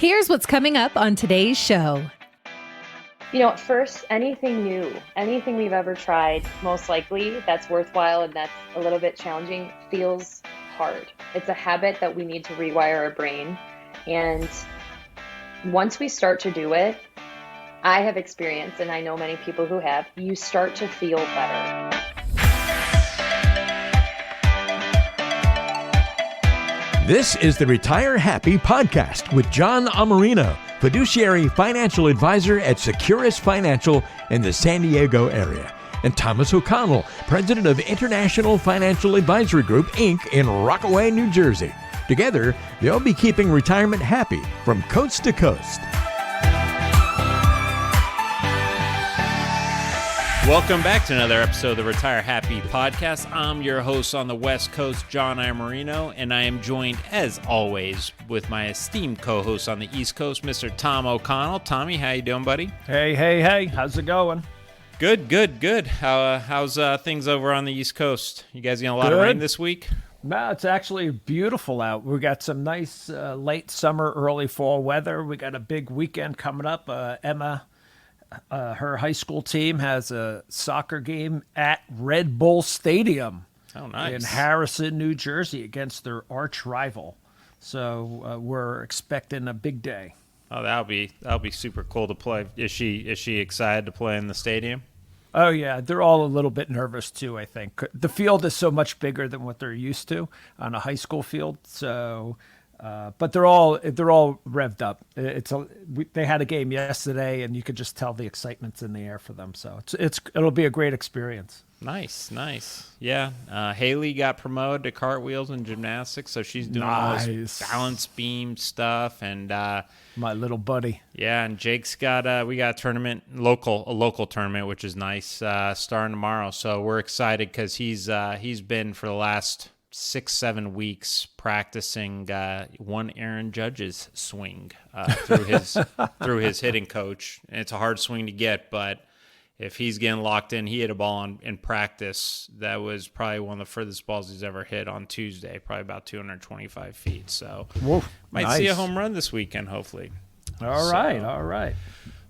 Here's what's coming up on today's show. At first, anything new, anything we've ever tried, most likely that's worthwhile and that's a little bit challenging, feels hard. It's a habit that we need to rewire our brain. And once we start to do it, I have experienced, and I know many people who have, you start to feel better. This is the Retire Happy podcast with John Amarino, fiduciary financial advisor at Securus Financial in the San Diego area, and Thomas O'Connell, president of International Financial Advisory Group, Inc. in Rockaway, New Jersey. Together, they'll be keeping retirement happy from coast to coast. Welcome back to another episode of the Retire Happy podcast. I'm your host on the West Coast, John Amarino, and I am joined, as always, with my esteemed co-host on the East Coast, Mr. Tom O'Connell. Tommy, how you doing, buddy? Hey. How's it going? Good. How's things over on the East Coast? You guys getting a lot of rain this week? No, it's actually beautiful out. We got some nice late summer, early fall weather. We got a big weekend coming up. Emma, her high school team has a soccer game at Red Bull Stadium. Oh, nice. In Harrison, New Jersey, against their arch rival. So we're expecting a big day. Oh, that'll be super cool to play. Is she excited to play in the stadium? Oh, yeah. They're all a little bit nervous, too, I think. The field is so much bigger than what they're used to on a high school field. So, but they're all revved up. They had a game yesterday, and you could just tell the excitement's in the air for them. So it'll be a great experience. Nice. Yeah. Haley got promoted to cartwheels and gymnastics, so she's doing all this balance beam stuff. And my little buddy. Yeah, and Jake's got we got a tournament, a local tournament, which is nice, starting tomorrow. So we're excited because he's been for the last 6-7 weeks practicing one Aaron Judge's swing through his hitting coach. And it's a hard swing to get, but if he's getting locked in, he hit a ball in practice that was probably one of the furthest balls he's ever hit on Tuesday, probably about 225 feet. So might see a home run this weekend, hopefully. All right.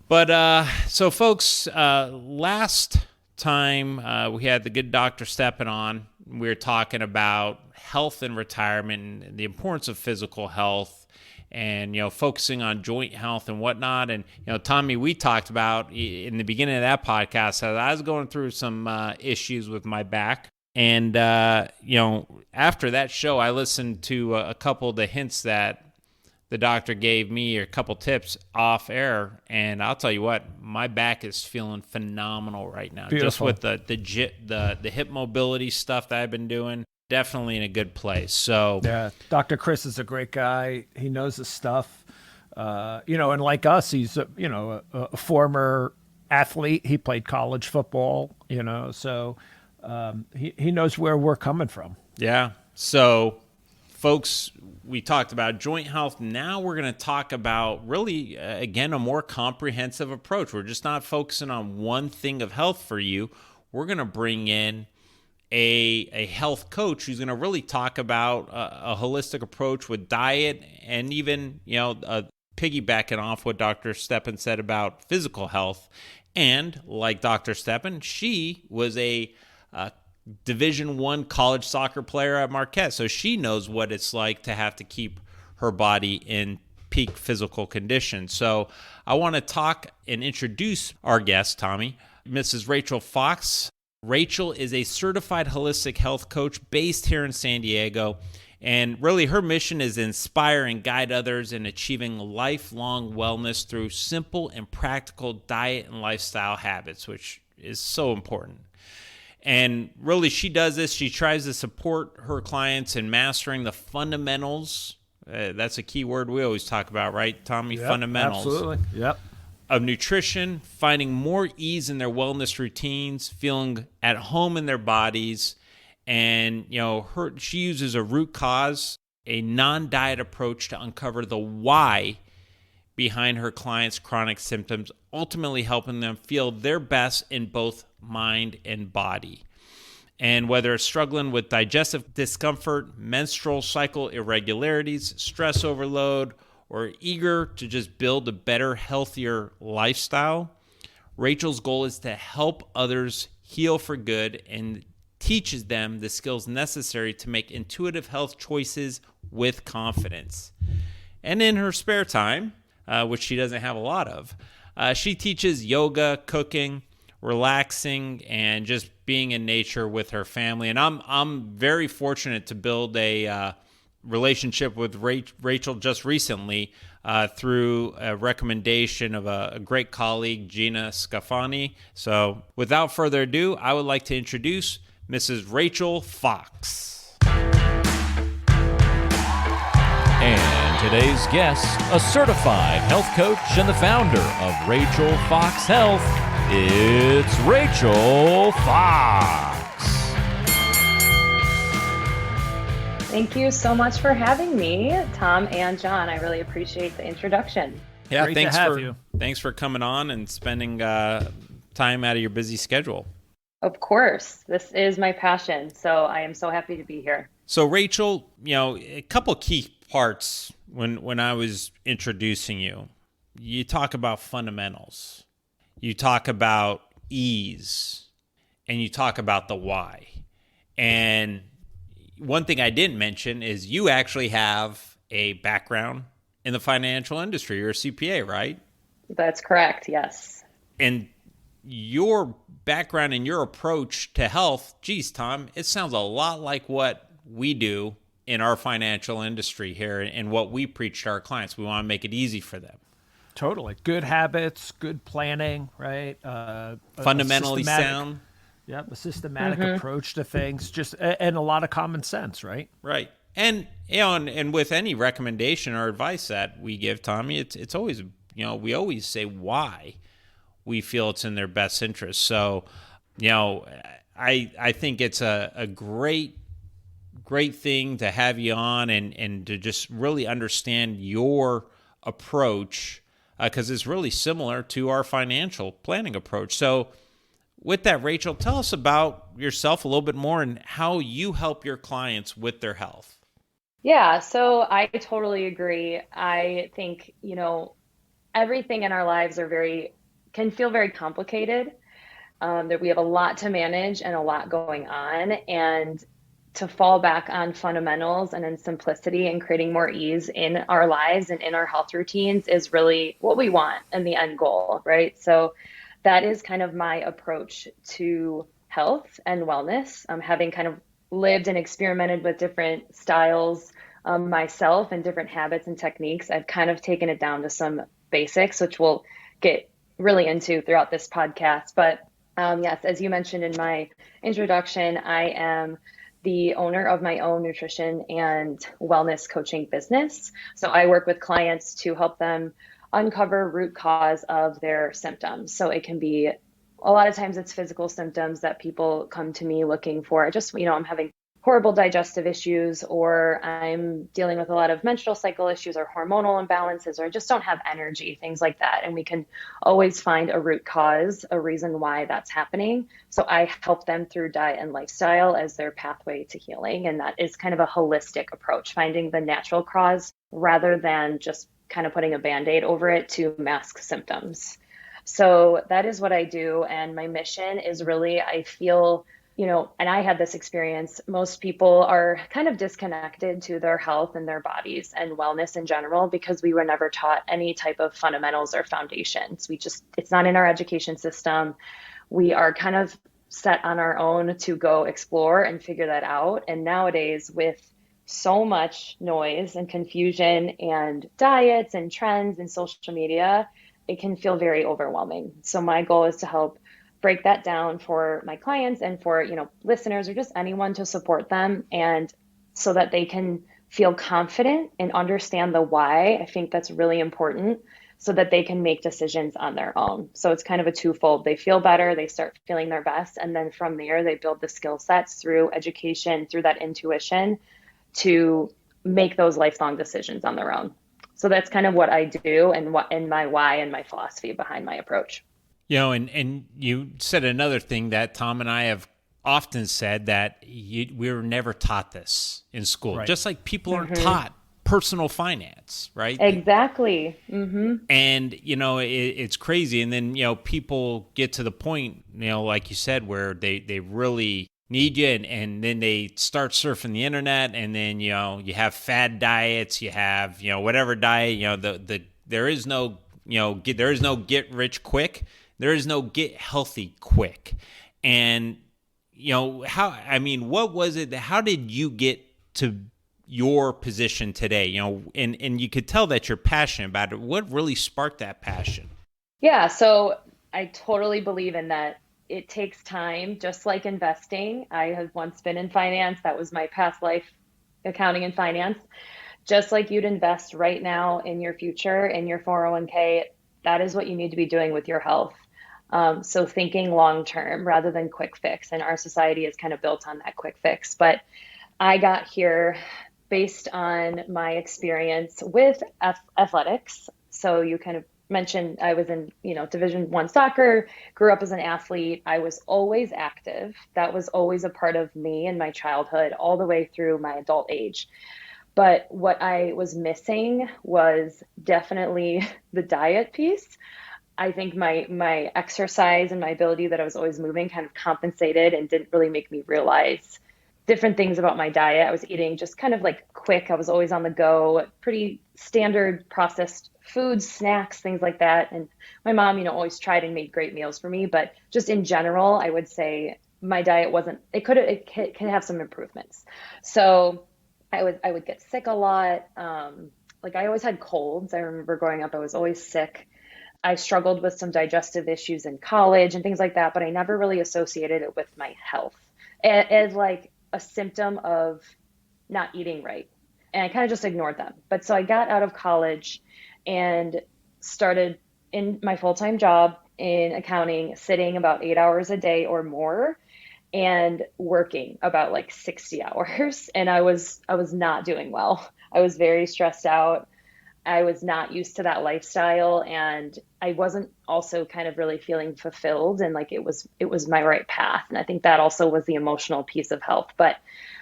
But so folks, last time we had the good Dr. Steppen on. We were talking about health and retirement and the importance of physical health and, focusing on joint health and whatnot. And, Tommy, we talked about in the beginning of that podcast that I was going through some issues with my back. And, after that show, I listened to a couple of the hints that the doctor gave me, or a couple tips off air. And I'll tell you what, my back is feeling phenomenal right now. Beautiful. Just with the hip mobility stuff that I've been doing. Definitely in a good place. So yeah, Dr. Chris is a great guy. He knows his stuff. And like us, he's a former athlete. He played college football. So he knows where we're coming from. Yeah. So, folks, we talked about joint health. Now we're going to talk about really, again, a more comprehensive approach. We're just not focusing on one thing of health for you. We're going to bring in a health coach who's going to really talk about a holistic approach with diet and even, piggybacking off what Dr. Steppen said about physical health. And like Dr. Steppen, she was a Division I college soccer player at Marquette, so she knows what it's like to have to keep her body in peak physical condition. So I want to talk and introduce our guest, Tommy, Mrs. Rachel Fox. Rachel is a certified holistic health coach based here in San Diego, and really her mission is to inspire and guide others in achieving lifelong wellness through simple and practical diet and lifestyle habits, which is so important. And really she does this, she tries to support her clients in mastering the fundamentals. That's a key word we always talk about, right, Tommy? Yep, fundamentals. Absolutely. Yep. Of nutrition, finding more ease in their wellness routines, feeling at home in their bodies, and she uses a root cause, a non-diet approach to uncover the why behind her clients' chronic symptoms, ultimately helping them feel their best in both mind and body. And whether it's struggling with digestive discomfort, menstrual cycle irregularities, stress overload, or eager to just build a better, healthier lifestyle, Rachel's goal is to help others heal for good and teaches them the skills necessary to make intuitive health choices with confidence. And in her spare time, which she doesn't have a lot of, she teaches yoga, cooking, relaxing, and just being in nature with her family. And I'm very fortunate to build a relationship with Rachel just recently through a recommendation of a great colleague, Gina Scafani. So without further ado, I would like to introduce Mrs. Rachel Fox. And today's guest, a certified health coach and the founder of Rachel Fox Health, it's Rachel Fox. Thank you so much for having me, Tom and John. I really appreciate the introduction. Yeah, Great to have you. Thanks for coming on and spending time out of your busy schedule. Of course, this is my passion, so I am so happy to be here. So Rachel, a couple key parts when I was introducing you. You talk about fundamentals. You talk about ease, and you talk about the why. And one thing I didn't mention is you actually have a background in the financial industry. You're a CPA, right? That's correct, yes. And your background and your approach to health, geez, Tom, it sounds a lot like what we do in our financial industry here and what we preach to our clients. We want to make it easy for them. Totally. Good habits, good planning, right? Fundamentally sound. Yep, a systematic approach to things, just and a lot of common sense, right? Right. And and with any recommendation or advice that we give, Tommy, it's always, we always say why we feel it's in their best interest. So, I think it's a great thing to have you on and to just really understand your approach, because it's really similar to our financial planning approach. So with that, Rachel, tell us about yourself a little bit more and how you help your clients with their health. Yeah, so I totally agree. I think, everything in our lives can feel very complicated, that we have a lot to manage and a lot going on, and to fall back on fundamentals and in simplicity and creating more ease in our lives and in our health routines is really what we want and the end goal, right? So that is kind of my approach to health and wellness. Having kind of lived and experimented with different styles myself and different habits and techniques, I've kind of taken it down to some basics, which we'll get really into throughout this podcast. But yes, as you mentioned in my introduction, I am the owner of my own nutrition and wellness coaching business. So I work with clients to help them uncover root cause of their symptoms. So it can be, a lot of times it's physical symptoms that people come to me looking for. I'm having horrible digestive issues, or I'm dealing with a lot of menstrual cycle issues or hormonal imbalances, or I just don't have energy, things like that. And we can always find a root cause, a reason why that's happening. So I help them through diet and lifestyle as their pathway to healing. And that is kind of a holistic approach, finding the natural cause rather than just kind of putting a Band-Aid over it to mask symptoms. So that is what I do. And my mission is really, I feel, and I had this experience, most people are kind of disconnected to their health and their bodies and wellness in general because we were never taught any type of fundamentals or foundations. It's not in our education system. We are kind of set on our own to go explore and figure that out. And nowadays, with so much noise and confusion and diets and trends and social media, it can feel very overwhelming. So my goal is to help break that down for my clients and for, listeners or just anyone to support them, and so that they can feel confident and understand the why. I think that's really important, so that they can make decisions on their own. So it's kind of a twofold. They feel better, they start feeling their best, and then from there, they build the skill sets through education, through that intuition, to make those lifelong decisions on their own. So that's kind of what I do and my why and my philosophy behind my approach. And you said another thing that Tom and I have often said, that we were never taught this in school. Right. Just like people aren't taught personal finance, right? Exactly. Mm-hmm. And, it's crazy. And then, people get to the point, like you said, where they really need you. And then they start surfing the internet, and then, you have fad diets, you have, whatever diet, there is no, there is no get rich quick. There is no get healthy quick. And, what was it? How did you get to your position today? And you could tell that you're passionate about it. What really sparked that passion? Yeah, so I totally believe in that. It takes time, just like investing. I have once been in finance. That was my past life, accounting and finance. Just like you'd invest right now in your future, in your 401k, that is what you need to be doing with your health. So thinking long term rather than quick fix. And our society is kind of built on that quick fix. But I got here based on my experience with athletics. So you kind of mentioned I was in, Division I soccer, grew up as an athlete. I was always active. That was always a part of me in my childhood, all the way through my adult age. But what I was missing was definitely the diet piece. I think my exercise and my ability that I was always moving kind of compensated and didn't really make me realize different things about my diet. I was eating just kind of like quick. I was always on the go, pretty standard processed foods, snacks, things like that. And my mom, always tried and made great meals for me. But just in general, I would say my diet it can have some improvements. So I would get sick a lot. I always had colds. I remember growing up, I was always sick. I struggled with some digestive issues in college and things like that, but I never really associated it with my health as like a symptom of not eating right. And I kind of just ignored them. But so I got out of college and started in my full-time job in accounting, sitting about 8 hours a day or more and working about like 60 hours. And I was not doing well. I was very stressed out. I was not used to that lifestyle, and I wasn't also kind of really feeling fulfilled and like it was my right path. And I think that also was the emotional piece of health. But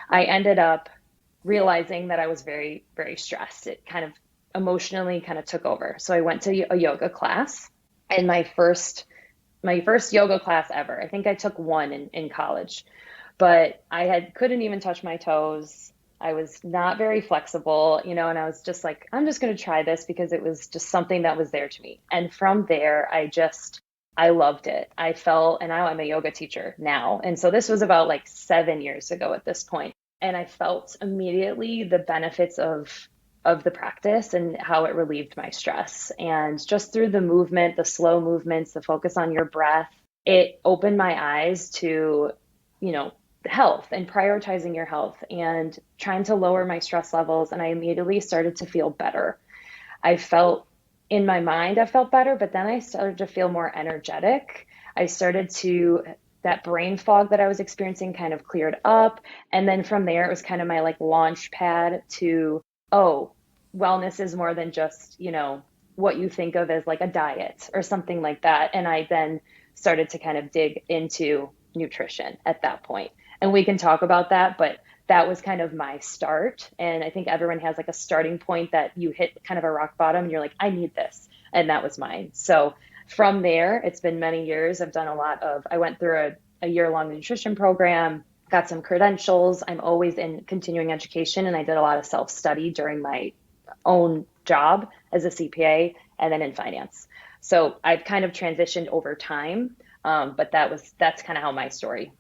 I ended up realizing that I was very, very stressed. It kind of emotionally kind of took over. So I went to a yoga class, and my first yoga class ever. I think I took one in college, but I couldn't even touch my toes. I was not very flexible, and I was just like, I'm just going to try this because it was just something that was there to me. And from there, I loved it. I felt, and now I'm a yoga teacher now. And so this was about like 7 years ago at this point. And I felt immediately the benefits of the practice and how it relieved my stress. And just through the movement, the slow movements, the focus on your breath, it opened my eyes to, health and prioritizing your health and trying to lower my stress levels. And I immediately started to feel better. In my mind, I felt better, but then I started to feel more energetic. That brain fog that I was experiencing kind of cleared up. And then from there, it was kind of my like launch pad to, wellness is more than just, what you think of as like a diet or something like that. And I then started to kind of dig into nutrition at that point. And we can talk about that, but that was kind of my start. And I think everyone has like a starting point that you hit kind of a rock bottom and you're like, I need this. And that was mine. So from there, it's been many years. I went through a year-long nutrition program, got some credentials. I'm always in continuing education, and I did a lot of self-study during my own job as a CPA and then in finance. So I've kind of transitioned over time, but that's kind of how my story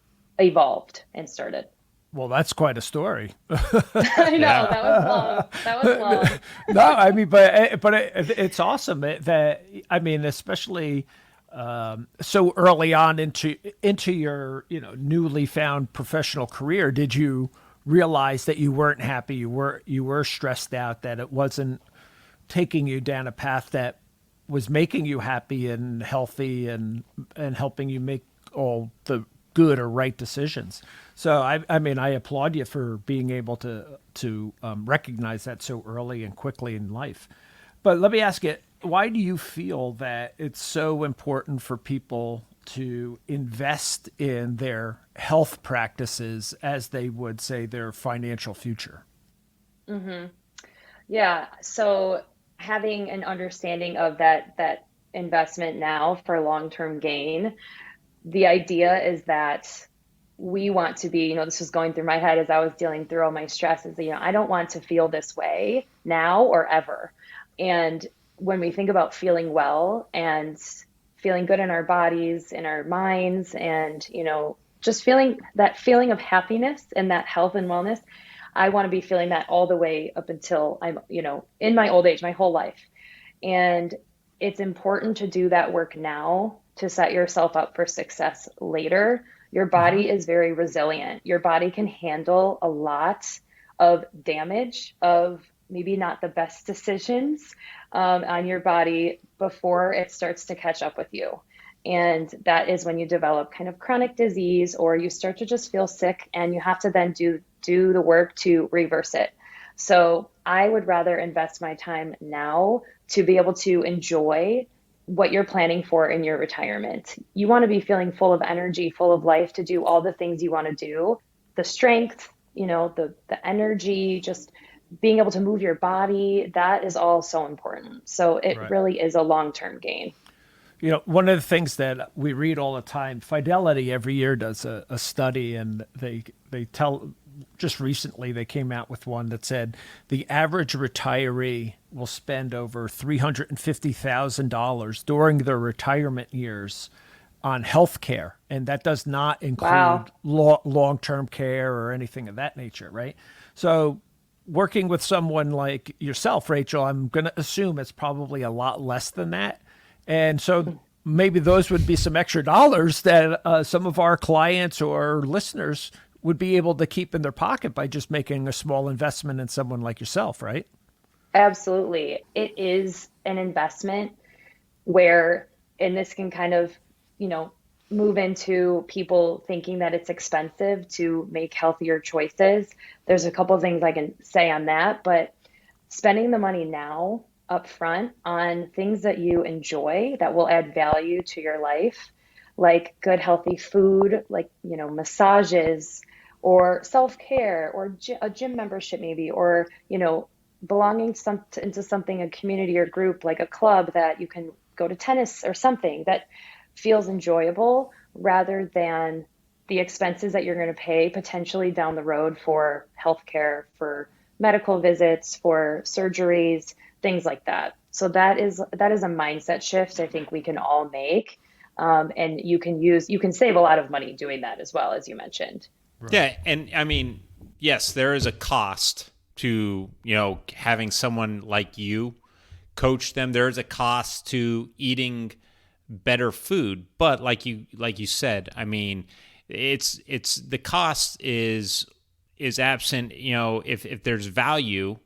evolved and started. Well, that's quite a story. I know, that was long. No, I mean, but it's awesome especially so early on into your newly found professional career. Did you realize that you weren't happy? You were stressed out, that it wasn't taking you down a path that was making you happy and healthy and helping you make all the good or right decisions. So I applaud you for being able to recognize that so early and quickly in life. But let me ask you, why do you feel that it's so important for people to invest in their health practices as they would say their financial future? Mm-hmm. Yeah. So having an understanding of that investment now for long-term gain, the idea is that we want to be, this was going through my head as I was dealing through all my stresses. I don't want to feel this way now or ever. And when we think about feeling well and feeling good in our bodies, in our minds, and, just feeling that feeling of happiness and that health and wellness, I want to be feeling that all the way up until I'm, in my old age, my whole life. And it's important to do that work now to set yourself up for success later. Your body is very resilient. Your body can handle a lot of damage, of maybe not the best decisions on your body before it starts to catch up with you. And that is when you develop kind of chronic disease, or you start to just feel sick, and you have to then do the work to reverse it. So I would rather invest my time now to be able to enjoy what you're planning for in your retirement. You want to be feeling full of energy, full of life to do all the things you want to do. The strength, the energy, just being able to move your body, that is all so important. So it really is a long-term gain. One of the things that we read all the time, Fidelity every year does a study, and they tell, just recently they came out with one that said the average retiree will spend over $350,000 during their retirement years on health care. And that does not include long-term care or anything of that nature, right? So working with someone like yourself, Rachel, I'm going to assume it's probably a lot less than that. And so maybe those would be some extra dollars that some of our clients or listeners would be able to keep in their pocket by just making a small investment in someone like yourself, right? Absolutely. It is an investment where, and this can kind of, move into people thinking that it's expensive to make healthier choices. There's a couple of things I can say on that, but spending the money now up front on things that you enjoy that will add value to your life, like good, healthy food, like, massages or self-care or a gym membership maybe, or, belonging into something, a community or group, like a club that you can go to tennis or something that feels enjoyable, rather than the expenses that you're going to pay potentially down the road for healthcare, for medical visits, for surgeries, things like that. So that is a mindset shift I think we can all make. And you can save a lot of money doing that as well, as you mentioned. Right. Yeah. And I mean, yes, there is a cost to, having someone like you coach them. There is a cost to eating better food. But like you said, I mean, it's the cost is absent, if there's value,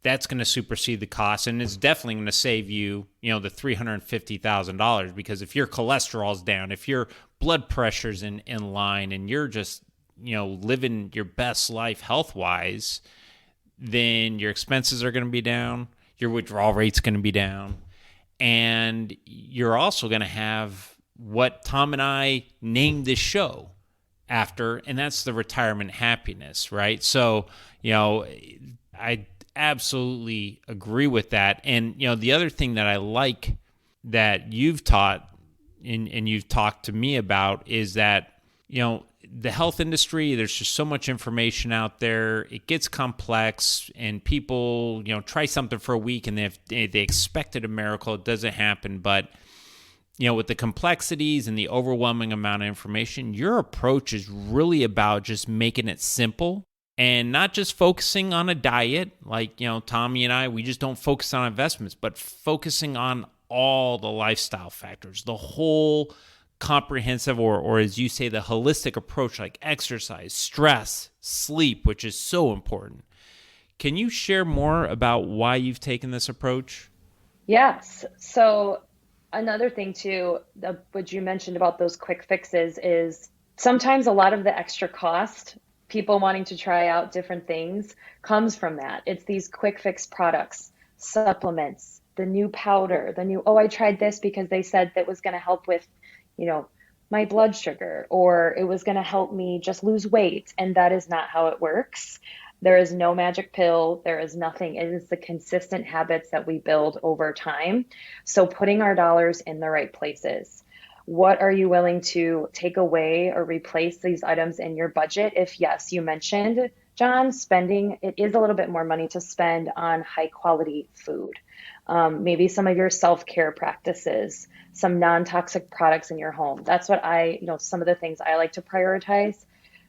that's going to supersede the cost, and it's definitely going to save you, the $350,000, because if your cholesterol's down, if your blood pressure's in line, and you're just, living your best life health-wise, then your expenses are going to be down, your withdrawal rate's going to be down, and you're also going to have what Tom and I named this show after, and that's the retirement happiness, right? So, I absolutely agree with that. And, the other thing that I like that you've taught and you've talked to me about is that, the health industry, there's just so much information out there. It gets complex, and people, try something for a week and they expected a miracle. It doesn't happen. But, with the complexities and the overwhelming amount of information, your approach is really about just making it simple. And not just focusing on a diet, like, Tommy and I, we just don't focus on investments, but focusing on all the lifestyle factors, the whole comprehensive, or as you say, the holistic approach, like exercise, stress, sleep, which is so important. Can you share more about why you've taken this approach? Yes. So another thing too, what you mentioned about those quick fixes is sometimes a lot of the extra cost, people wanting to try out different things, comes from that. It's these quick fix products, supplements, the new powder, I tried this because they said that was going to help with, my blood sugar, or it was going to help me just lose weight. And that is not how it works. There is no magic pill. There is nothing. It is the consistent habits that we build over time. So putting our dollars in the right places. What are you willing to take away or replace these items in your budget? If yes, you mentioned, John, spending, it is a little bit more money to spend on high quality food. Maybe some of your self-care practices, some non-toxic products in your home. That's what some of the things I like to prioritize,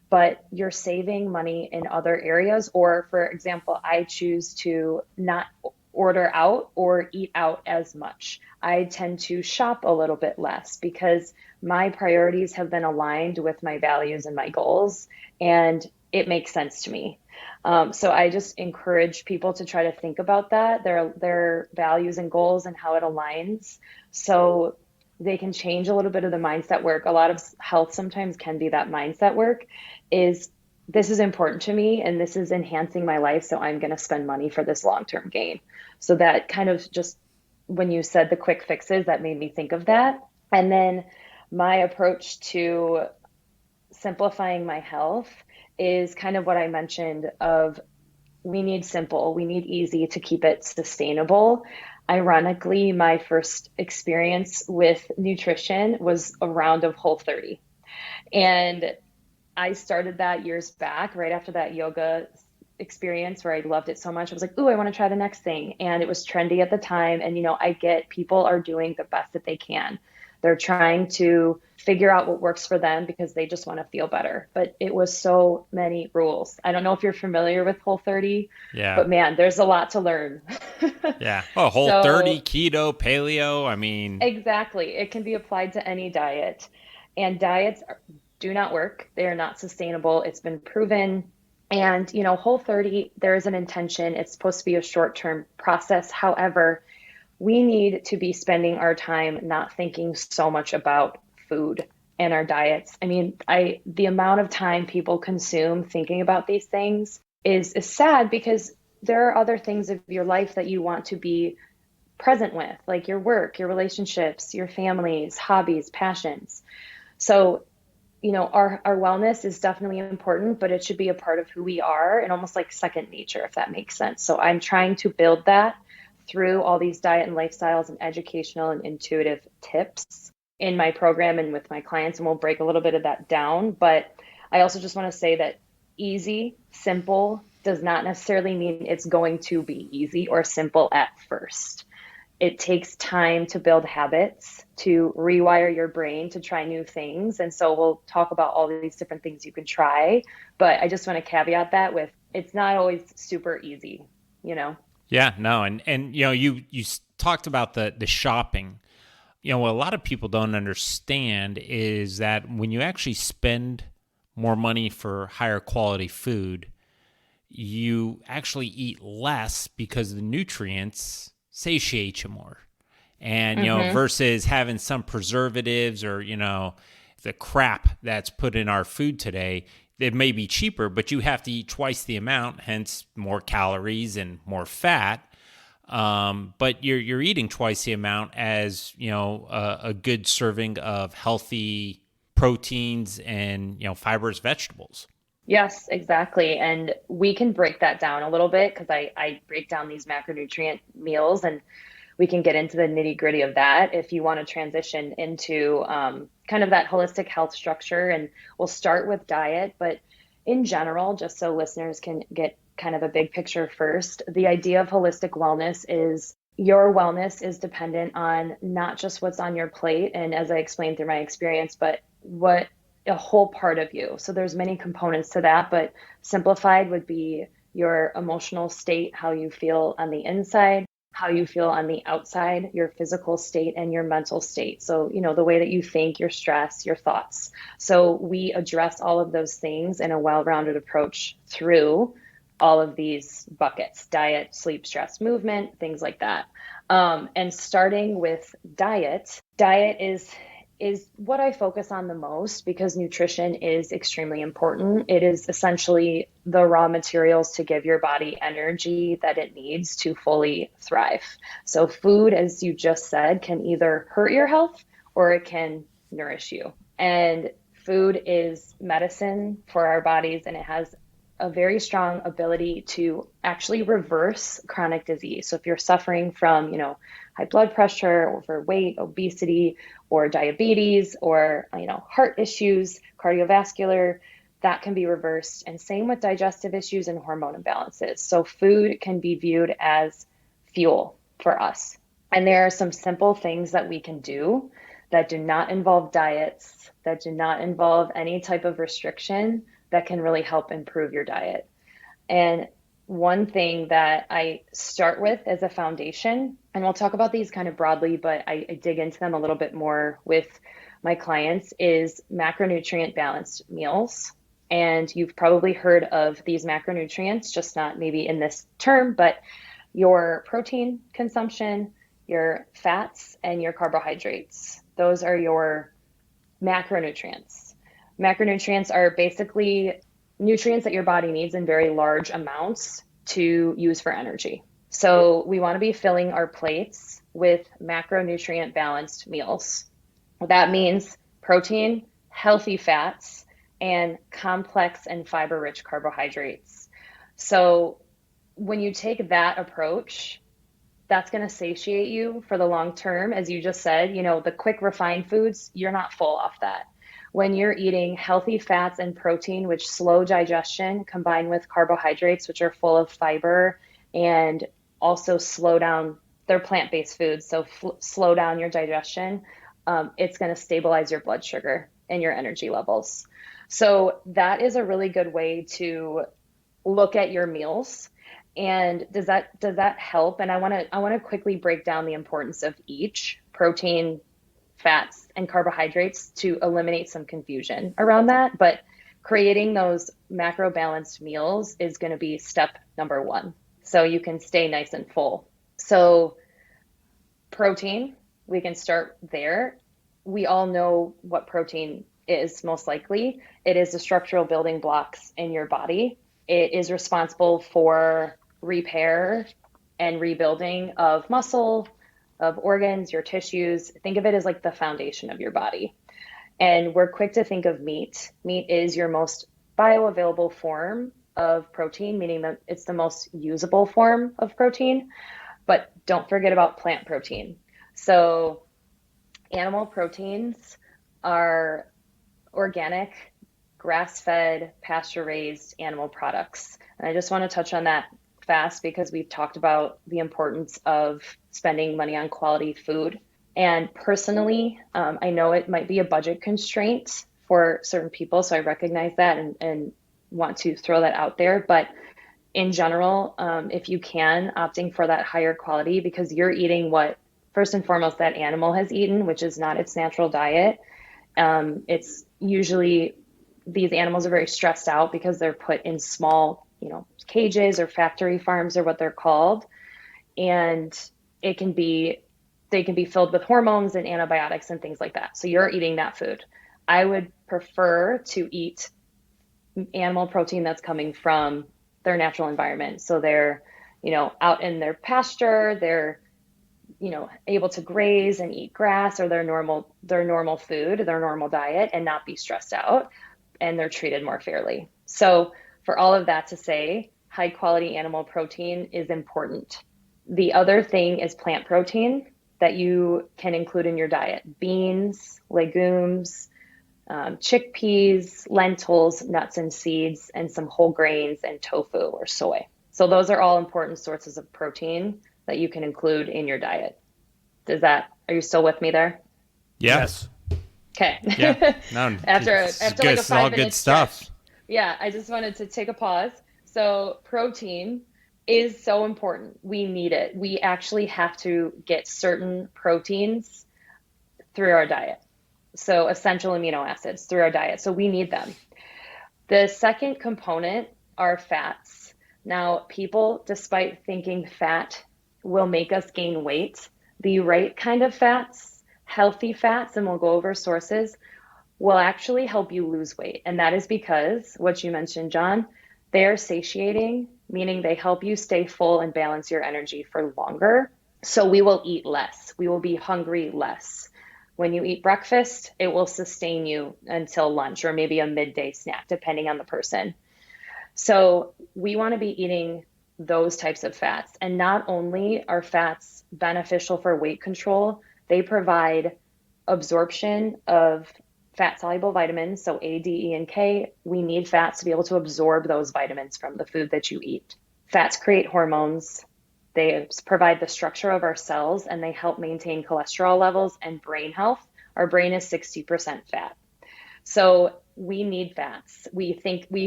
but you're saving money in other areas. Or for example, I choose to not order out or eat out as much. I tend to shop a little bit less because my priorities have been aligned with my values and my goals, and it makes sense to me. So I just encourage people to try to think about that, their values and goals and how it aligns, so they can change a little bit of the mindset work. A lot of health sometimes can be that mindset work is, this is important to me and this is enhancing my life, so I'm going to spend money for this long-term gain. So that kind of just, when you said the quick fixes, that made me think of that. And then my approach to simplifying my health is kind of what I mentioned of, we need simple, we need easy to keep it sustainable. Ironically, my first experience with nutrition was a round of Whole30. And I started that years back, right after that yoga experience where I loved it so much. I was like, ooh, I want to try the next thing. And it was trendy at the time. And, I get people are doing the best that they can. They're trying to figure out what works for them because they just want to feel better. But it was so many rules. I don't know if you're familiar with Whole30, but man, there's a lot to learn. Yeah. Oh, Whole30, keto, paleo. I mean, exactly. It can be applied to any diet, and diets do not work. They are not sustainable. It's been proven. And, Whole30, there is an intention. It's supposed to be a short-term process. However, we need to be spending our time not thinking so much about food and our diets. I mean, the amount of time people consume thinking about these things is sad, because there are other things of your life that you want to be present with, like your work, your relationships, your families, hobbies, passions. So, our wellness is definitely important, but it should be a part of who we are and almost like second nature, if that makes sense. So I'm trying to build that through all these diet and lifestyles and educational and intuitive tips in my program and with my clients, and we'll break a little bit of that down. But I also just want to say that easy, simple does not necessarily mean it's going to be easy or simple at first. It takes time to build habits, to rewire your brain to try new things. And so we'll talk about all these different things you can try. But I just want to caveat that with, it's not always super easy, Yeah, no. And you talked about the shopping. What a lot of people don't understand is that when you actually spend more money for higher quality food, you actually eat less because the nutrients satiate you more. And, versus having some preservatives or, the crap that's put in our food today, it may be cheaper, but you have to eat twice the amount, hence more calories and more fat. But you're eating twice the amount as, a good serving of healthy proteins and, fibrous vegetables. Yes, exactly. And we can break that down a little bit, because I break down these macronutrient meals, and we can get into the nitty gritty of that if you want to transition into kind of that holistic health structure. And we'll start with diet, but in general, just so listeners can get kind of a big picture first, the idea of holistic wellness is your wellness is dependent on not just what's on your plate, and as I explained through my experience, but what a whole part of you. So there's many components to that, but simplified would be your emotional state, how you feel on the inside, how you feel on the outside, your physical state, and your mental state. So, the way that you think, your stress, your thoughts. So we address all of those things in a well-rounded approach through all of these buckets: diet, sleep, stress, movement, things like that. And starting with diet is what I focus on the most, because nutrition is extremely important. It is essentially the raw materials to give your body energy that it needs to fully thrive. So food, as you just said, can either hurt your health or it can nourish you. And food is medicine for our bodies, and it has a very strong ability to actually reverse chronic disease. So if you're suffering from, high blood pressure, overweight, obesity, or diabetes, or, heart issues, cardiovascular, that can be reversed. And same with digestive issues and hormone imbalances. So food can be viewed as fuel for us. And there are some simple things that we can do that do not involve diets, that do not involve any type of restriction, that can really help improve your diet. And one thing that I start with as a foundation, and we'll talk about these kind of broadly, but I dig into them a little bit more with my clients, is macronutrient balanced meals. And you've probably heard of these macronutrients, just not maybe in this term, but your protein consumption, your fats, and your carbohydrates. Those are your macronutrients. Macronutrients are basically nutrients that your body needs in very large amounts to use for energy. So we want to be filling our plates with macronutrient balanced meals. That means protein, healthy fats, and complex and fiber-rich carbohydrates. So when you take that approach, that's going to satiate you for the long term. As you just said, the quick refined foods, you're not full off that. When you're eating healthy fats and protein, which slow digestion, combined with carbohydrates, which are full of fiber and also slow down, they're plant-based foods, so slow down your digestion, it's going to stabilize your blood sugar and your energy levels. So that is a really good way to look at your meals. And does that help? And I want to quickly break down the importance of each: protein, fats, and carbohydrates, to eliminate some confusion around that. But creating those macro balanced meals is going to be step number one, so you can stay nice and full. So protein, we can start there. We all know what protein is, most likely. It is the structural building blocks in your body. It is responsible for repair and rebuilding of muscle, of organs, your tissues. Think of it as like the foundation of your body. And we're quick to think of meat. Meat is your most bioavailable form of protein, meaning that it's the most usable form of protein. But don't forget about plant protein. So animal proteins are organic, grass-fed, pasture-raised animal products. And I just want to touch on that fast because we've talked about the importance of spending money on quality food. And personally, I know it might be a budget constraint for certain people, so I recognize that and want to throw that out there. But in general, if you can, opting for that higher quality, because you're eating what, first and foremost, that animal has eaten, which is not its natural diet. It's usually, these animals are very stressed out because they're put in small, cages or factory farms are what they're called. And they can be filled with hormones and antibiotics and things like that. So you're eating that food. I would prefer to eat animal protein that's coming from their natural environment. So they're, out in their pasture, they're, able to graze and eat grass or their normal food, their normal diet, and not be stressed out, and they're treated more fairly. So for all of that to say, high quality animal protein is important. The other thing is plant protein that you can include in your diet: beans, legumes, chickpeas, lentils, nuts and seeds, and some whole grains and tofu or soy. So those are all important sources of protein that you can include in your diet. Are you still with me there? Yes. Okay. Yeah. No, after it's like good. a It's all 5 minute good stuff. stretch. Yeah, I just wanted to take a pause. So protein is so important. We need it. We actually have to get certain proteins through our diet. So essential amino acids through our diet. So we need them. The second component are fats. Now, people, despite thinking fat will make us gain weight, the right kind of fats, healthy fats, and we'll go over sources, will actually help you lose weight. And that is because, what you mentioned, John, they are satiating, meaning they help you stay full and balance your energy for longer. So we will eat less. We will be hungry less. When you eat breakfast, it will sustain you until lunch or maybe a midday snack, depending on the person. So we want to be eating those types of fats. And not only are fats beneficial for weight control, they provide absorption of fat soluble vitamins. So A, D, E, and K. We need fats to be able to absorb those vitamins from the food that you eat. Fats create hormones. They provide the structure of our cells, and they help maintain cholesterol levels and brain health. Our brain is 60% fat. So we need fats. We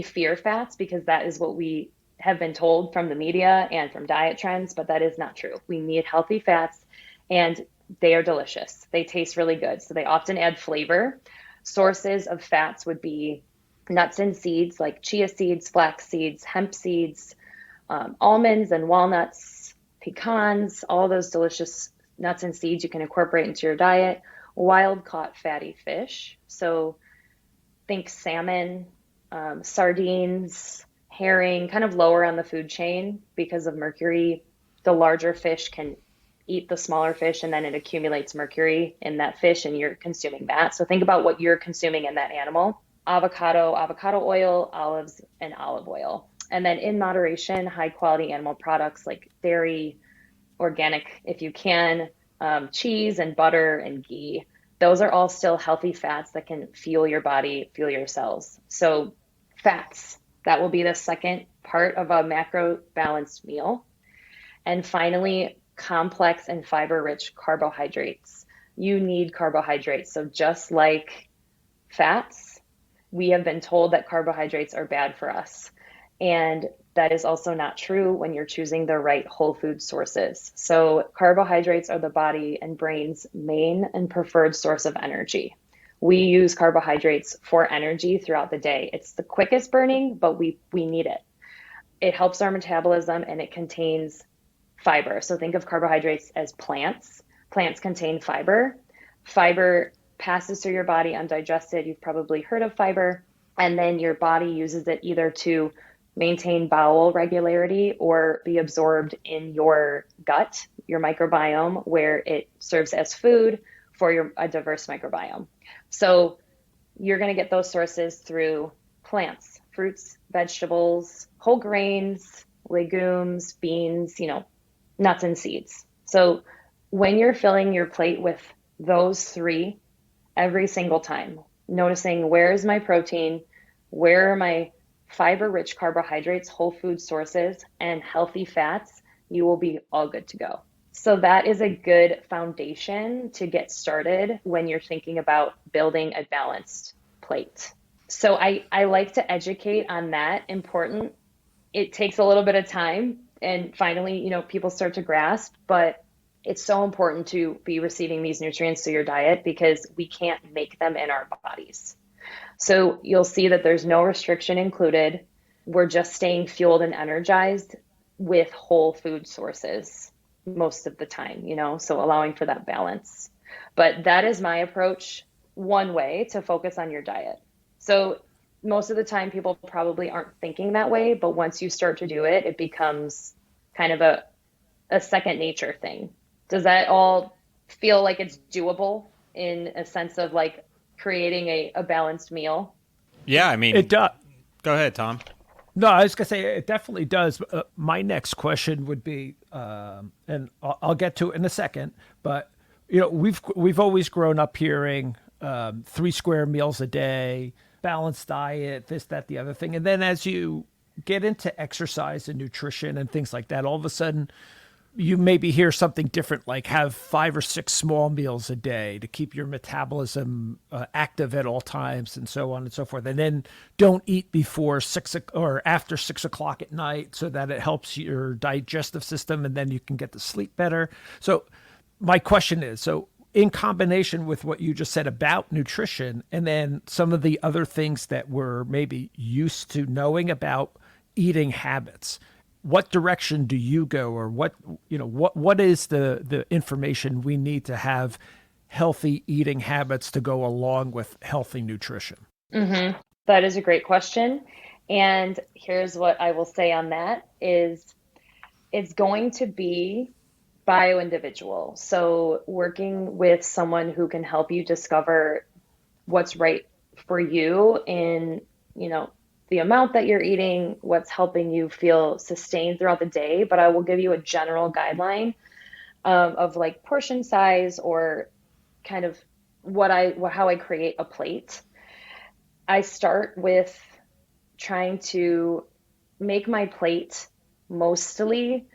fear fats because that is what we have been told from the media and from diet trends, but that is not true. We need healthy fats, and they are delicious. They taste really good. So they often add flavor. Sources of fats would be nuts and seeds like chia seeds, flax seeds, hemp seeds, almonds and walnuts, pecans, all those delicious nuts and seeds you can incorporate into your diet. Wild caught fatty fish. So think salmon, sardines, herring, kind of lower on the food chain because of mercury. The larger fish can eat the smaller fish, and then it accumulates mercury in that fish, and you're consuming that. So think about what you're consuming in that animal. Avocado oil, olives, and olive oil. And then in moderation, high quality animal products like dairy, organic if you can, cheese and butter and ghee. Those are all still healthy fats that can fuel your body, fuel your cells. So fats, that will be the second part of a macro balanced meal. And finally, complex and fiber-rich carbohydrates. You need carbohydrates. So just like fats, we have been told that carbohydrates are bad for us. And that is also not true when you're choosing the right whole food sources. So carbohydrates are the body and brain's main and preferred source of energy. We use carbohydrates for energy throughout the day. It's the quickest burning, but we need it. It helps our metabolism, and it contains fiber. So think of carbohydrates as plants. Plants contain fiber. Fiber passes through your body undigested. You've probably heard of fiber. And then your body uses it either to maintain bowel regularity or be absorbed in your gut, your microbiome, where it serves as food for a diverse microbiome. So you're going to get those sources through plants, fruits, vegetables, whole grains, legumes, beans, nuts and seeds. So when you're filling your plate with those three every single time, noticing where is my protein, where are my fiber-rich carbohydrates, whole food sources, and healthy fats, you will be all good to go. So that is a good foundation to get started when you're thinking about building a balanced plate. So I like to educate on that. Important. It takes a little bit of time, and finally, people start to grasp, but it's so important to be receiving these nutrients to your diet because we can't make them in our bodies. So you'll see that there's no restriction included. We're just staying fueled and energized with whole food sources most of the time, so allowing for that balance. But that is my approach, one way to focus on your diet. So most of the time people probably aren't thinking that way, but once you start to do it, it becomes kind of a second nature thing. Does that all feel like it's doable in a sense of like creating a balanced meal? Yeah, I mean, It does. Go ahead, Tom. No, I was going to say it definitely does. My next question would be, and I'll get to it in a second, but we've always grown up hearing 3 square meals a day, balanced diet, this, that, the other thing. And then as you get into exercise and nutrition and things like that, all of a sudden you maybe hear something different, like have 5 or 6 small meals a day to keep your metabolism active at all times, and so on and so forth. And then don't eat before 6 or after 6 o'clock at night, so that it helps your digestive system, and then you can get to sleep better. So my question is, so in combination with what you just said about nutrition, and then some of the other things that we're maybe used to knowing about eating habits, what direction do you go, or what is the information we need to have healthy eating habits to go along with healthy nutrition? Mm-hmm. That is a great question. And here's what I will say on that is it's going to be bio-individual. So working with someone who can help you discover what's right for you in, the amount that you're eating, what's helping you feel sustained throughout the day, but I will give you a general guideline of like portion size or kind of how I create a plate. I start with trying to make my plate mostly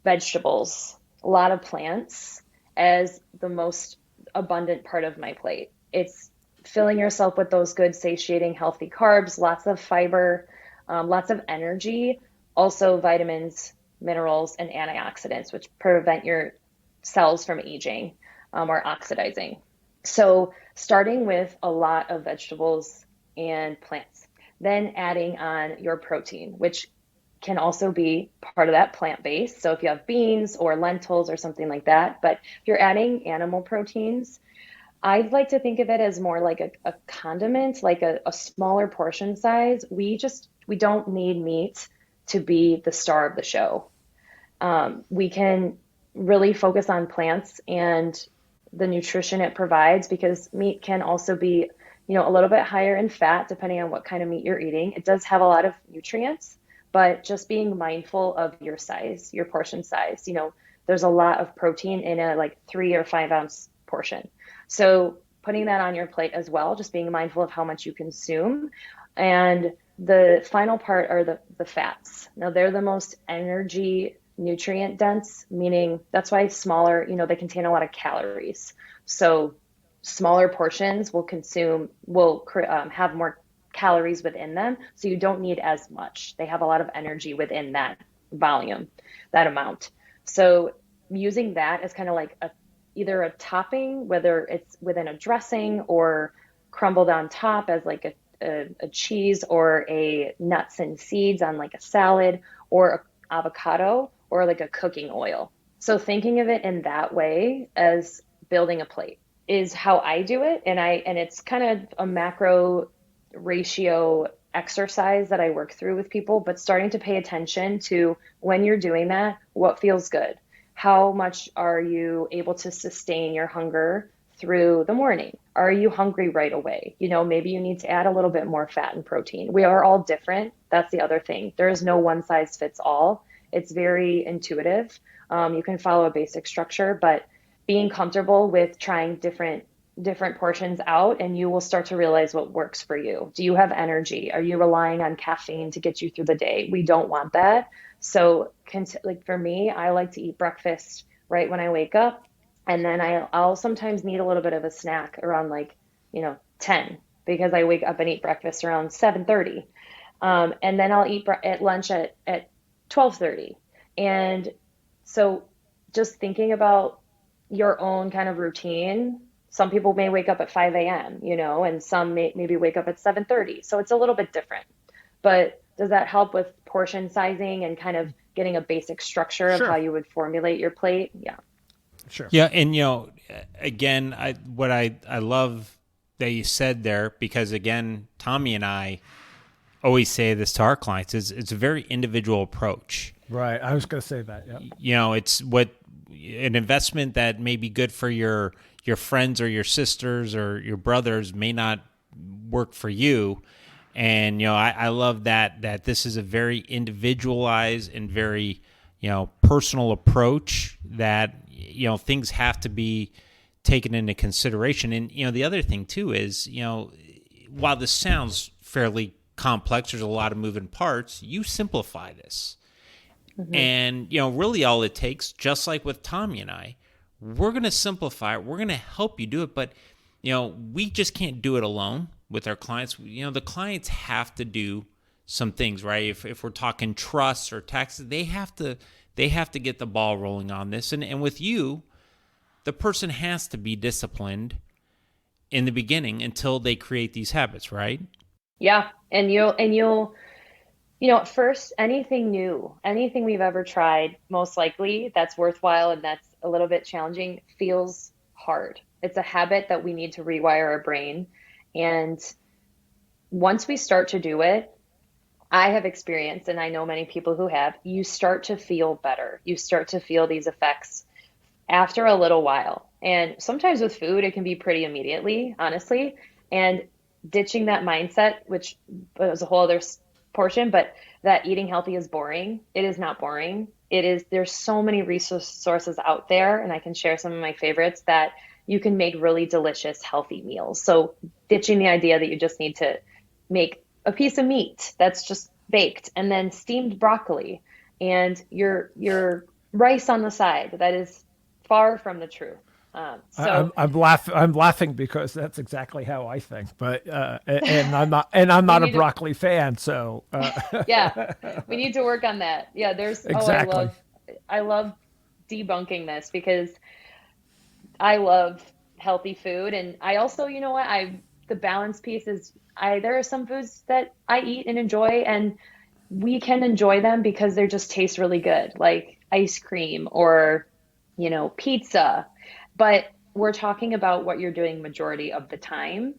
vegetables, a lot of plants as the most abundant part of my plate. It's filling yourself with those good, satiating, healthy carbs, lots of fiber, lots of energy, also vitamins, minerals, and antioxidants, which prevent your cells from aging or oxidizing. So starting with a lot of vegetables and plants, then adding on your protein, which can also be part of that plant-based. So if you have beans or lentils or something like that, but if you're adding animal proteins, I'd like to think of it as more like a condiment, like a smaller portion size. We don't need meat to be the star of the show. We can really focus on plants and the nutrition it provides, because meat can also be, a little bit higher in fat depending on what kind of meat you're eating. It does have a lot of nutrients, but just being mindful of your size, your portion size. There's a lot of protein in a like 3 or 5 ounce portion. So putting that on your plate as well, just being mindful of how much you consume. And the final part are the fats. Now they're the most energy nutrient dense, meaning that's why smaller, they contain a lot of calories. So smaller portions will have more calories within them. So you don't need as much. They have a lot of energy within that volume, that amount. So using that as kind of like either a topping, whether it's within a dressing or crumbled on top as like a cheese or a nuts and seeds on like a salad or avocado or like a cooking oil. So thinking of it in that way as building a plate is how I do it. And it's kind of a macro ratio exercise that I work through with people, but starting to pay attention to when you're doing that, what feels good? How much are you able to sustain your hunger through the morning? Are you hungry right away? Maybe you need to add a little bit more fat and protein. We are all different. That's the other thing. There is no one size fits all. It's very intuitive. You can follow a basic structure, but being comfortable with trying different portions out, and you will start to realize what works for you. Do you have energy? Are you relying on caffeine to get you through the day? We don't want that. So like for me, I like to eat breakfast right when I wake up. And then I'll sometimes need a little bit of a snack around 10, because I wake up and eat breakfast around 7:30. And then I'll eat at lunch at 12:30. And so just thinking about your own kind of routine. Some people may wake up at 5 a.m., and some maybe wake up at 7:30. So it's a little bit different. But does that help with portion sizing and kind of getting a basic structure of how you would formulate your plate? Yeah. Sure. Yeah. And, again, I love that you said there, because, again, Tommy and I always say this to our clients, is it's a very individual approach. Right. I was going to say that. Yeah. It's an investment that may be good for your friends or your sisters or your brothers may not work for you. And, I love that this is a very individualized and very, personal approach that, things have to be taken into consideration. And, the other thing too is, while this sounds fairly complex, there's a lot of moving parts, you simplify this. Mm-hmm. And, really all it takes, just like with Tommy and I, we're going to simplify it. We're going to help you do it. But, we just can't do it alone with our clients. The clients have to do some things, right? If we're talking trusts or taxes, they have to get the ball rolling on this. And with you, the person has to be disciplined in the beginning until they create these habits, right? Yeah. And you'll at first, anything new, anything we've ever tried, most likely that's worthwhile and that's a little bit challenging, feels hard. It's a habit that we need to rewire our brain. And once we start to do it, I have experienced, and I know many people who have, you start to feel better. You start to feel these effects after a little while. And sometimes with food, it can be pretty immediately, honestly. And ditching that mindset, which was a whole other portion, but that eating healthy is boring. It is not boring. There's so many resources out there, and I can share some of my favorites that you can make really delicious, healthy meals. So ditching the idea that you just need to make a piece of meat that's just baked, and then steamed broccoli and your rice on the side. That is far from the truth. I'm laughing because that's exactly how I think. But and I'm not a broccoli fan. So yeah, we need to work on that. Yeah, exactly. I love debunking this because I love healthy food, and I also, you know what, the balance piece is there are some foods that I eat and enjoy, and we can enjoy them because they just taste really good, like ice cream or, pizza. But we're talking about what you're doing majority of the time.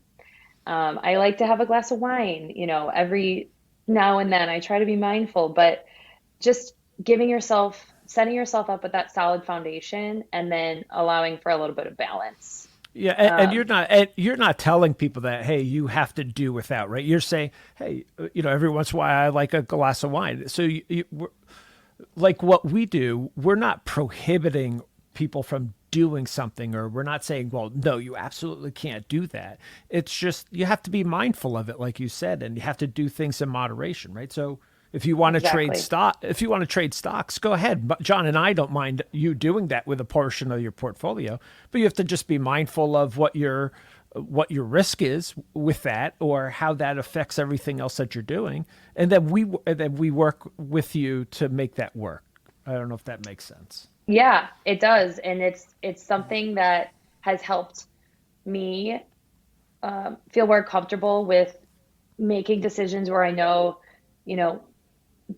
I like to have a glass of wine, every now and then. I try to be mindful, but just setting yourself up with that solid foundation and then allowing for a little bit of balance. Yeah, and you're not telling people that, hey, you have to do without, right? You're saying, hey, every once in a while I like a glass of wine. So like what we do, we're not prohibiting people from doing something, or we're not saying, well, no, you absolutely can't do that. It's just you have to be mindful of it, like you said, and you have to do things in moderation, right? So if you want to trade stocks, go ahead. But John and I don't mind you doing that with a portion of your portfolio, but you have to just be mindful of what your risk is with that, or how that affects everything else that you're doing, and then we work with you to make that work. I don't know if that makes sense. Yeah, it does, and it's something that has helped me feel more comfortable with making decisions where I know,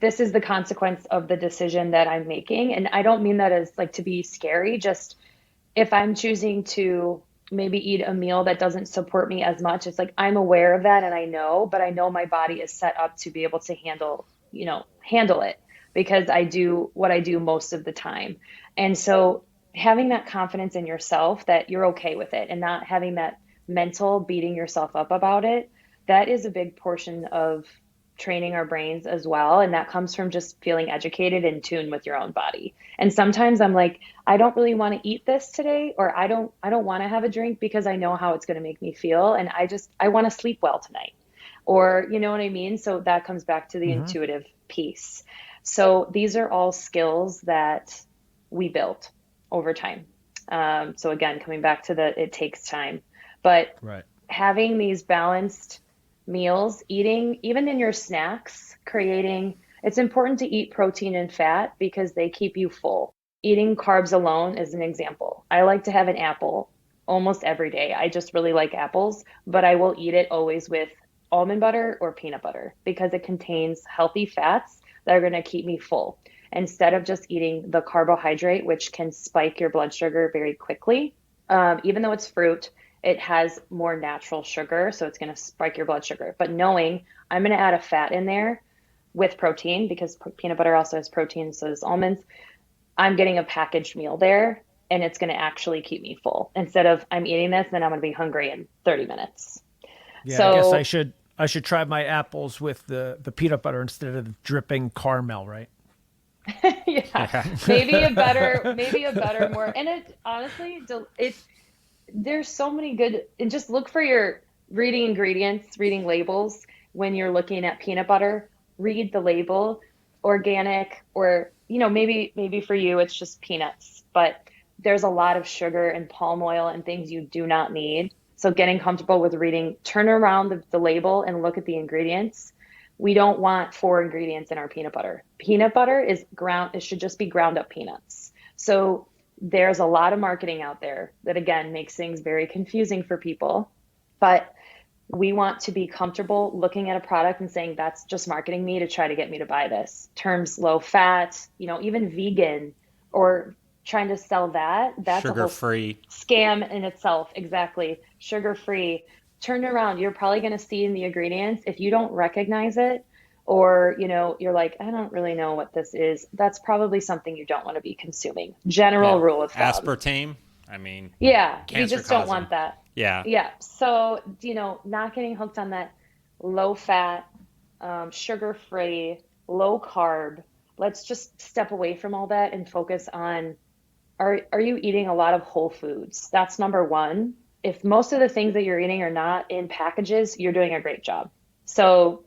this is the consequence of the decision that I'm making. And I don't mean that as like to be scary. Just if I'm choosing to maybe eat a meal that doesn't support me as much, it's like I'm aware of that and I know, but I know my body is set up to be able to handle it because I do what I do most of the time. And so having that confidence in yourself that you're okay with it and not having that mental beating yourself up about it, that is a big portion of training our brains as well. And that comes from just feeling educated and tuned with your own body. And sometimes I'm like, I don't really want to eat this today, or I don't want to have a drink because I know how it's going to make me feel. And I want to sleep well tonight, or you know what I mean? So that comes back to the intuitive piece. So these are all skills that we built over time. So again, coming back to it takes time, but having these balanced meals, eating, even in your snacks, it's important to eat protein and fat because they keep you full. Eating carbs alone is an example. I like to have an apple almost every day. I just really like apples, but I will eat it always with almond butter or peanut butter because it contains healthy fats that are going to keep me full instead of just eating the carbohydrate, which can spike your blood sugar very quickly. Even though it's fruit, it has more natural sugar, so it's going to spike your blood sugar. But knowing I'm going to add a fat in there with protein, because peanut butter also has protein, so does almonds, I'm getting a packaged meal there, and it's going to actually keep me full. Instead of I'm eating this, then I'm going to be hungry in 30 minutes. Yeah, so, I guess I should try my apples with the peanut butter instead of dripping caramel, right? Yeah, maybe a better more. And it honestly, there's so many good, and just look for your reading ingredients, reading labels. When you're looking at peanut butter, read the label, organic, or, maybe for you, it's just peanuts, but there's a lot of sugar and palm oil and things you do not need. So getting comfortable with reading, turn around the label and look at the ingredients. We don't want 4 ingredients in our peanut butter. Peanut butter it should just be ground up peanuts. So there's a lot of marketing out there that, again, makes things very confusing for people. But we want to be comfortable looking at a product and saying, that's just marketing me to try to get me to buy this. Terms low fat, even vegan, or trying to sell that's sugar-free, a whole scam in itself. Exactly. Sugar-free. Turn around. You're probably going to see in the ingredients, if you don't recognize it, or, you're like, I don't really know what this is, that's probably something you don't want to be consuming. General rule of thumb. Aspartame. I mean, yeah, you just don't want that. Yeah. Yeah. So, not getting hooked on that low fat, sugar free, low carb. Let's just step away from all that and focus on, are you eating a lot of whole foods? That's number one. If most of the things that you're eating are not in packages, you're doing a great job. So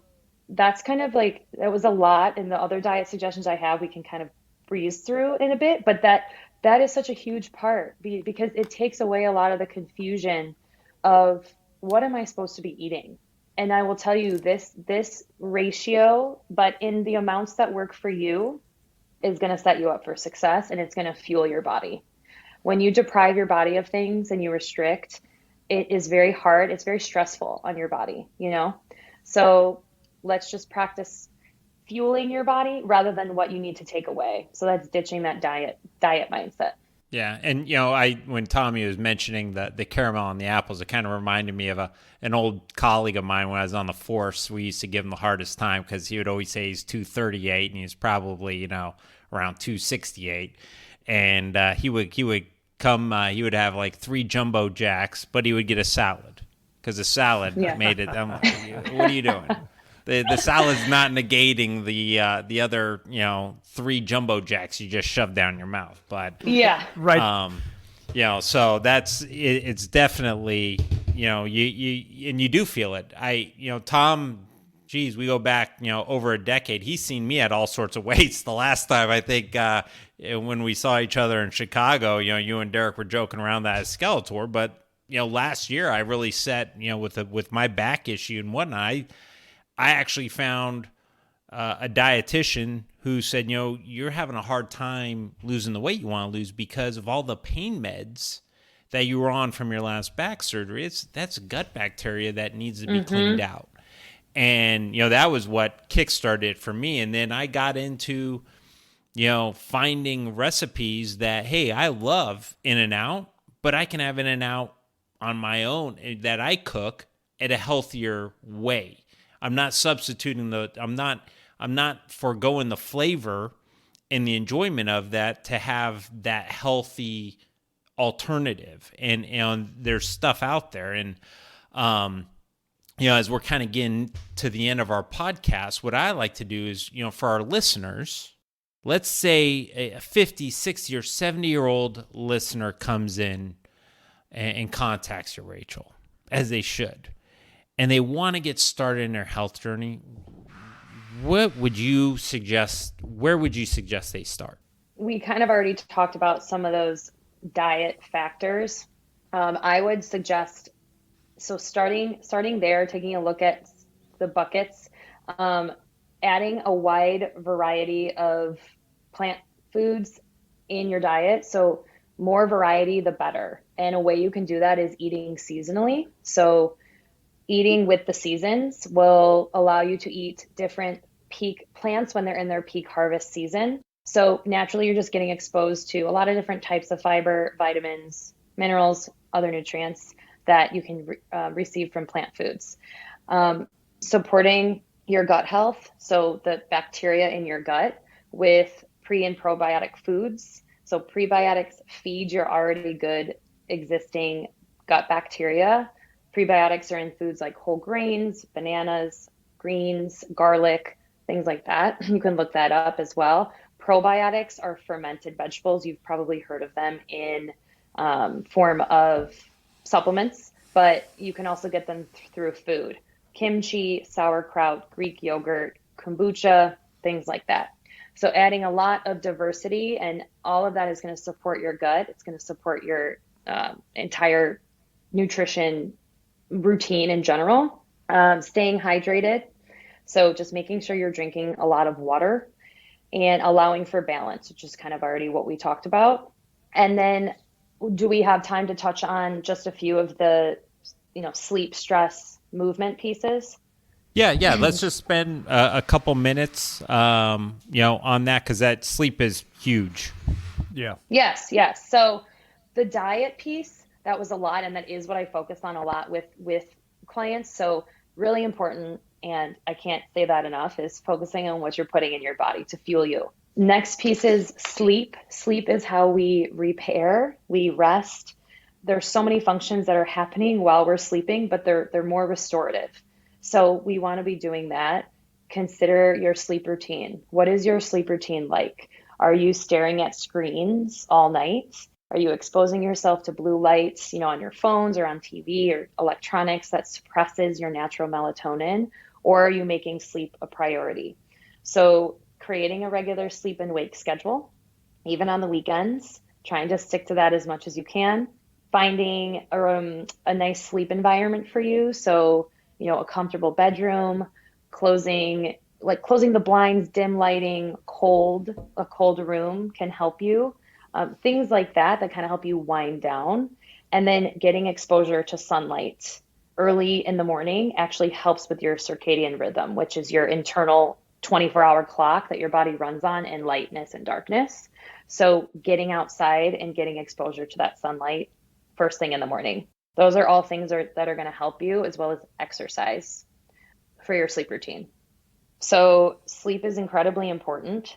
that's kind of like, that was a lot. And the other diet suggestions I have, we can kind of breeze through in a bit, but that is such a huge part because it takes away a lot of the confusion of what am I supposed to be eating? And I will tell you this ratio, but in the amounts that work for you, is going to set you up for success, and it's going to fuel your body. When you deprive your body of things and you restrict, it is very hard. It's very stressful on your body, So let's just practice fueling your body rather than what you need to take away. So that's ditching that diet mindset. Yeah, and when Tommy was mentioning the caramel and the apples, it kind of reminded me of an old colleague of mine when I was on the force. We used to give him the hardest time because he would always say he's 238 and he's probably around 268, and he would come. He would have like 3 jumbo jacks, but he would get a salad because the salad made it. I'm like, what are you doing? The salad's not negating the other 3 jumbo jacks you just shoved down your mouth, but Right. So it's definitely you do feel it. Tom, geez, we go back over a decade. He's seen me at all sorts of weights. The last time I think when we saw each other in Chicago, you and Derek were joking around that as Skeletor, but last year I really set with my back issue and whatnot. I actually found a dietitian who said, you're having a hard time losing the weight you want to lose because of all the pain meds that you were on from your last back surgery. That's gut bacteria that needs to be cleaned out. And, that was what kickstarted it for me. And then I got into, finding recipes that, hey, I love In-N-Out, but I can have In-N-Out on my own that I cook at a healthier way. I'm not substituting I'm not foregoing the flavor and the enjoyment of that to have that healthy alternative. And there's stuff out there. And, as we're kind of getting to the end of our podcast, what I like to do is, for our listeners, let's say a 50, 60 or 70-year-old listener comes in and contacts you, Rachel, as they should, and they want to get started in their health journey. What would you suggest? Where would you suggest they start? We kind of already talked about some of those diet factors. I would suggest, so starting there, taking a look at the buckets, adding a wide variety of plant foods in your diet. So more variety, the better. And a way you can do that is eating seasonally. So eating with the seasons will allow you to eat different peak plants when they're in their peak harvest season. So naturally, you're just getting exposed to a lot of different types of fiber, vitamins, minerals, other nutrients that you can receive from plant foods. Supporting your gut health, so the bacteria in your gut, with pre and probiotic foods. So prebiotics feed your already good existing gut bacteria. Prebiotics are in foods like whole grains, bananas, greens, garlic, things like that. You can look that up as well. Probiotics are fermented vegetables. You've probably heard of them in form of supplements, but you can also get them through food. Kimchi, sauerkraut, Greek yogurt, kombucha, things like that. So adding a lot of diversity, and all of that is going to support your gut. It's going to support your entire nutrition routine in general. Staying hydrated. So just making sure you're drinking a lot of water and allowing for balance, which is kind of already what we talked about. And then do we have time to touch on just a few of the, sleep, stress, movement pieces? Yeah. Let's just spend a couple minutes, on that, because that sleep is huge. Yeah. Yes. So the diet piece, that was a lot, and that is what I focus on a lot with clients. So really important, and I can't say that enough, is focusing on what you're putting in your body to fuel you. Next piece is sleep. Sleep is how we repair, we rest, there's so many functions that are happening while we're sleeping, but they're more restorative. So we want to be doing that. Consider your sleep routine. What is your sleep routine like? Are you staring at screens all night? Are you exposing yourself to blue lights, on your phones or on TV or electronics that suppresses your natural melatonin? Or are you making sleep a priority? So creating a regular sleep and wake schedule, even on the weekends, trying to stick to that as much as you can. Finding a nice sleep environment for you. So, a comfortable bedroom, closing the blinds, dim lighting, a cold room can help you. Things like that kind of help you wind down. And then getting exposure to sunlight early in the morning actually helps with your circadian rhythm, which is your internal 24-hour clock that your body runs on in lightness and darkness. So getting outside and getting exposure to that sunlight first thing in the morning. Those are all things that are going to help you, as well as exercise for your sleep routine. So sleep is incredibly important,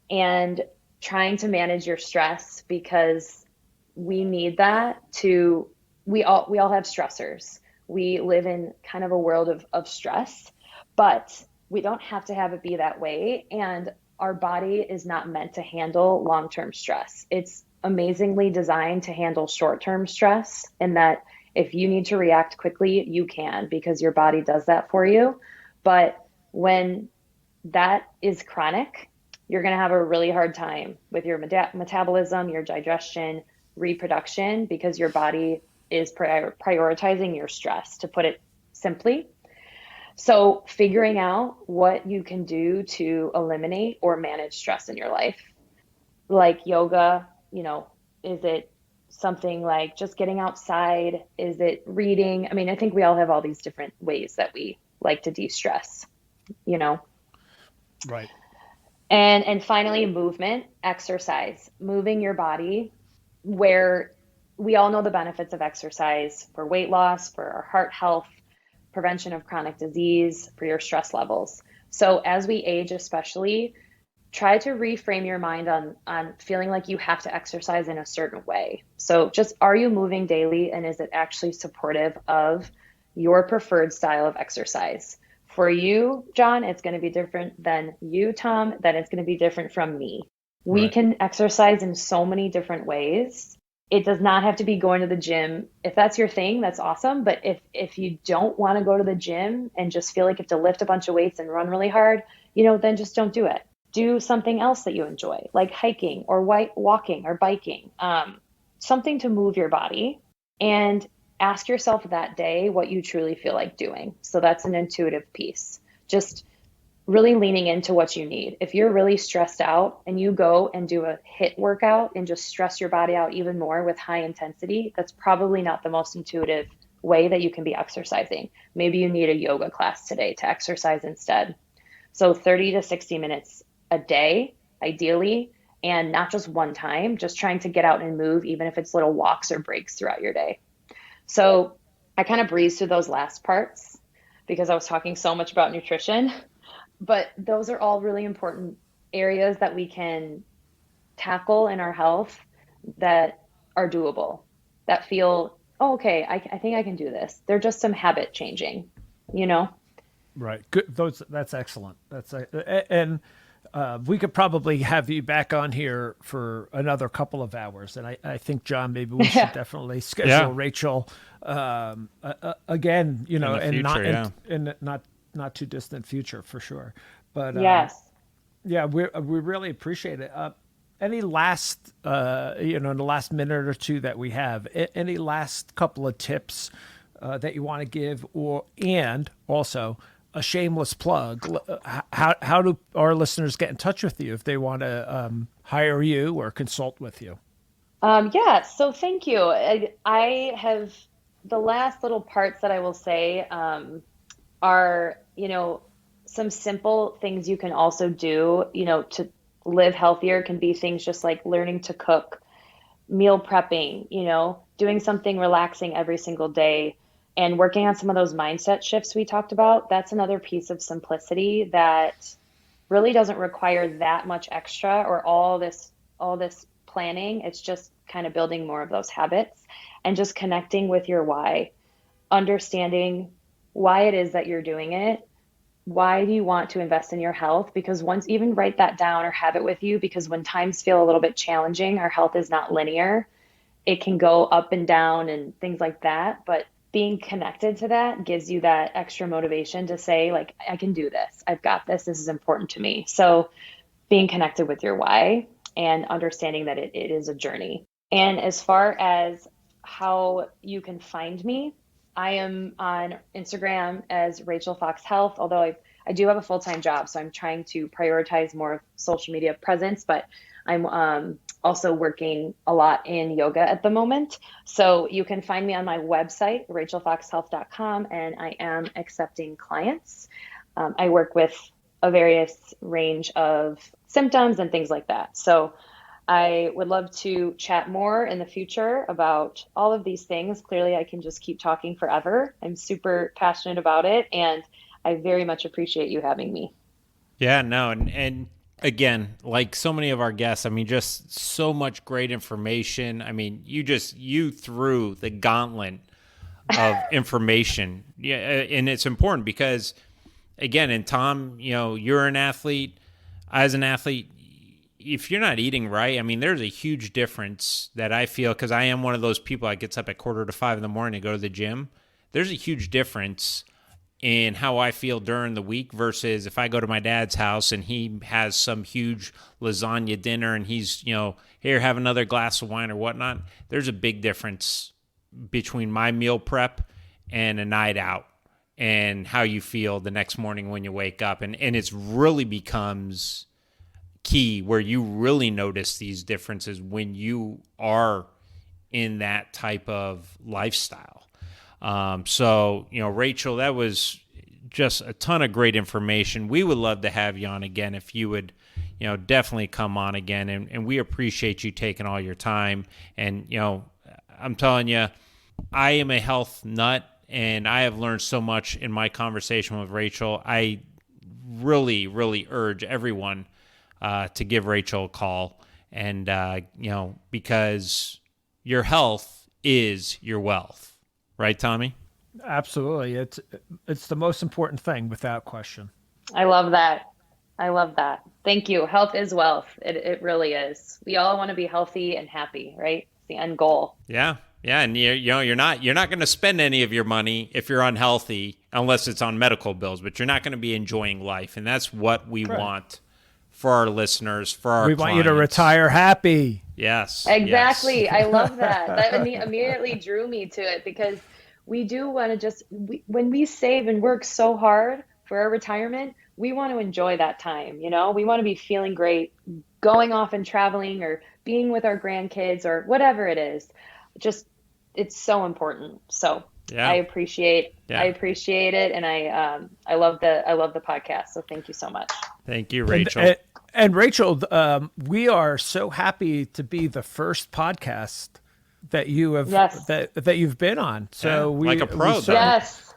and trying to manage your stress, because we need that we all have stressors. We live in kind of a world of stress, but we don't have to have it be that way. And our body is not meant to handle long-term stress. It's amazingly designed to handle short-term stress, and that if you need to react quickly, you can, because your body does that for you. But when that is chronic, you're going to have a really hard time with your metabolism, your digestion, reproduction, because your body is prioritizing your stress, to put it simply. So figuring out what you can do to eliminate or manage stress in your life, like yoga, is it something like just getting outside? Is it reading? I mean, I think we all have all these different ways that we like to de-stress, Right. And finally, movement, exercise, moving your body, where we all know the benefits of exercise for weight loss, for our heart health, prevention of chronic disease, for your stress levels. So as we age, especially, try to reframe your mind on feeling like you have to exercise in a certain way. So just, are you moving daily, and is it actually supportive of your preferred style of exercise? For you, John, it's going to be different than you, Tom, then it's going to be different from me. We Right. can exercise in so many different ways. It does not have to be going to the gym. If that's your thing, that's awesome. But if you don't want to go to the gym and just feel like you have to lift a bunch of weights and run really hard, then just don't do it. Do something else that you enjoy, like hiking or walking or biking, something to move your body, and ask yourself that day what you truly feel like doing. So that's an intuitive piece. Just really leaning into what you need. If you're really stressed out and you go and do a HIIT workout and just stress your body out even more with high intensity, that's probably not the most intuitive way that you can be exercising. Maybe you need a yoga class today to exercise instead. So 30 to 60 minutes a day, ideally, and not just one time, just trying to get out and move, even if it's little walks or breaks throughout your day. So I kind of breezed through those last parts because I was talking so much about nutrition, but those are all really important areas that we can tackle in our health that are doable, that feel, oh, okay, I think I can do this. They're just some habit changing, Right. Good. That's excellent. And we could probably have you back on here for another couple of hours. And I think, John, maybe we should definitely schedule Rachel again, in the future, in not too distant future, for sure. But yes. yeah, we really appreciate it. Any last, in the last minute or two that we have, any last couple of tips that you want to give, and also a shameless plug? How do our listeners get in touch with you if they want to hire you or consult with you? So thank you. I have, the last little parts that I will say are, some simple things you can also do, to live healthier. Can be things just like learning to cook, meal prepping, doing something relaxing every single day, and working on some of those mindset shifts we talked about. That's another piece of simplicity that really doesn't require that much extra or all this planning. It's just kind of building more of those habits and just connecting with your why, understanding why it is that you're doing it. Why do you want to invest in your health? Because even write that down or have it with you, because when times feel a little bit challenging, our health is not linear. It can go up and down and things like that. But being connected to that gives you that extra motivation to say, like, I can do this. I've got this. This is important to me. So being connected with your why and understanding that it is a journey. And as far as how you can find me, I am on Instagram as Rachel Fox Health, although I do have a full-time job, so I'm trying to prioritize more social media presence, but I'm also working a lot in yoga at the moment. So you can find me on my website, rachelfoxhealth.com, and I am accepting clients. I work with a various range of symptoms and things like that. So I would love to chat more in the future about all of these things. Clearly, I can just keep talking forever. I'm super passionate about it, and I very much appreciate you having me. Yeah, no, and again, like so many of our guests, I mean, just so much great information. I mean, you threw the gauntlet of information. Yeah, and it's important because, again, and Tom, you're an athlete. As an athlete, if you're not eating right, I mean, there's a huge difference that I feel, because I am one of those people that gets up at 4:45 in the morning to go to the gym. There's a huge difference in how I feel during the week versus if I go to my dad's house and he has some huge lasagna dinner and he's, here, have another glass of wine or whatnot. There's a big difference between my meal prep and a night out and how you feel the next morning when you wake up. And it's really becomes key where you really notice these differences when you are in that type of lifestyle. So, Rachel, that was just a ton of great information. We would love to have you on again if you would, definitely come on again. And we appreciate you taking all your time. And, I'm telling you, I am a health nut and I have learned so much in my conversation with Rachel. I really, really urge everyone to give Rachel a call. And, because your health is your wealth. Right, Tommy? Absolutely. It's the most important thing, without question. I love that. Thank you. Health is wealth. It really is. We all want to be healthy and happy, right? It's the end goal. Yeah. And you're not going to spend any of your money if you're unhealthy unless it's on medical bills, but you're not going to be enjoying life. And that's what we want for our listeners, for our clients. We want you to retire happy. Yes. Exactly. Yes. I love that. That immediately drew me to it, because we do want to when we save and work so hard for our retirement, we want to enjoy that time. We want to be feeling great, going off and traveling or being with our grandkids or whatever it is. Just, it's so important. So yeah. I appreciate it. And I love the podcast. So thank you so much. Thank you, Rachel. And Rachel, we are so happy to be the first podcast that you have that you've been on. So we, like a pro. Yes.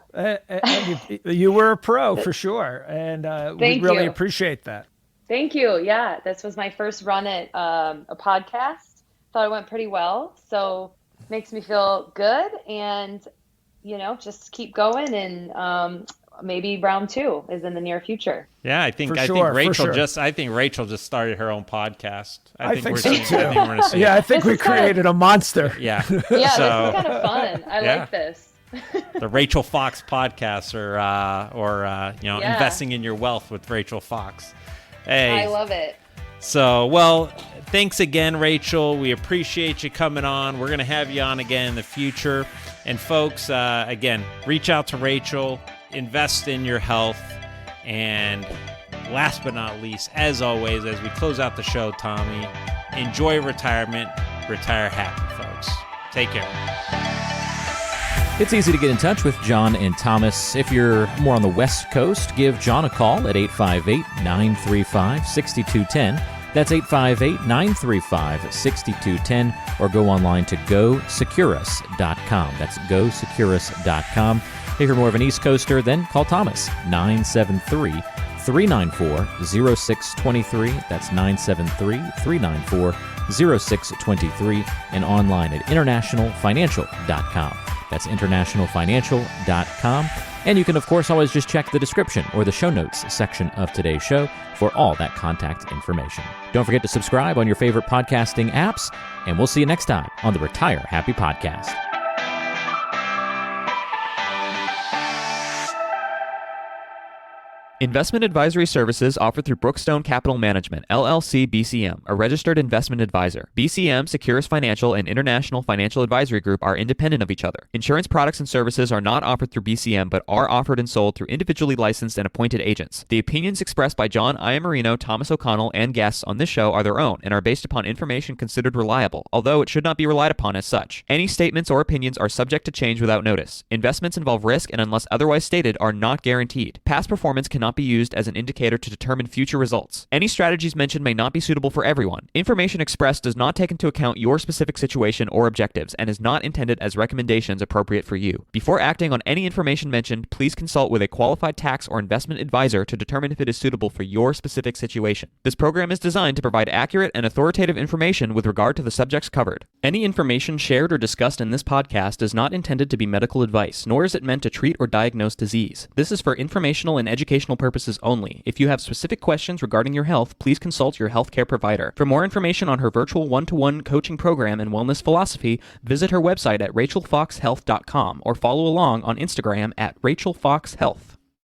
You were a pro for sure, and we really appreciate that. Thank you. Yeah, this was my first run at a podcast. Thought it went pretty well, so makes me feel good, and just keep going, and maybe round 2 is in the near future. Yeah, I think Rachel just started her own podcast. I think so too. I think we created a monster. Yeah. Yeah, this is kind of fun. I like this. The Rachel Fox podcast, or investing in your wealth with Rachel Fox. Hey, I love it. So, well, thanks again, Rachel. We appreciate you coming on. We're going to have you on again in the future. And folks, again, reach out to Rachel, invest in your health. And last but not least, as always, as we close out the show, Tommy, enjoy retirement. Retire happy, folks. Take care. It's easy to get in touch with John and Thomas. If you're more on the West Coast, give John a call at 858-935-6210. That's 858-935-6210, or go online to GoSecurus.com. That's GoSecurus.com. If you're more of an East Coaster, then call Thomas, 973-394-0623. That's 973-394-0623. 0623 and online at internationalfinancial.com. That's internationalfinancial.com. And you can, of course, always just check the description or the show notes section of today's show for all that contact information. Don't forget to subscribe on your favorite podcasting apps, and we'll see you next time on the Retire Happy Podcast. Investment advisory services offered through Brookstone Capital Management, LLC BCM, a registered investment advisor. BCM, Securus Financial, and International Financial Advisory Group are independent of each other. Insurance products and services are not offered through BCM, but are offered and sold through individually licensed and appointed agents. The opinions expressed by John Iamarino, Thomas O'Connell, and guests on this show are their own and are based upon information considered reliable, although it should not be relied upon as such. Any statements or opinions are subject to change without notice. Investments involve risk and, unless otherwise stated, are not guaranteed. Past performance cannot be used as an indicator to determine future results. Any strategies mentioned may not be suitable for everyone. Information expressed does not take into account your specific situation or objectives and is not intended as recommendations appropriate for you. Before acting on any information mentioned, please consult with a qualified tax or investment advisor to determine if it is suitable for your specific situation. This program is designed to provide accurate and authoritative information with regard to the subjects covered. Any information shared or discussed in this podcast is not intended to be medical advice, nor is it meant to treat or diagnose disease. This is for informational and educational purposes only. If you have specific questions regarding your health, please consult your healthcare provider. For more information on her virtual one-to-one coaching program and wellness philosophy, visit her website at rachelfoxhealth.com or follow along on Instagram at rachelfoxhealth.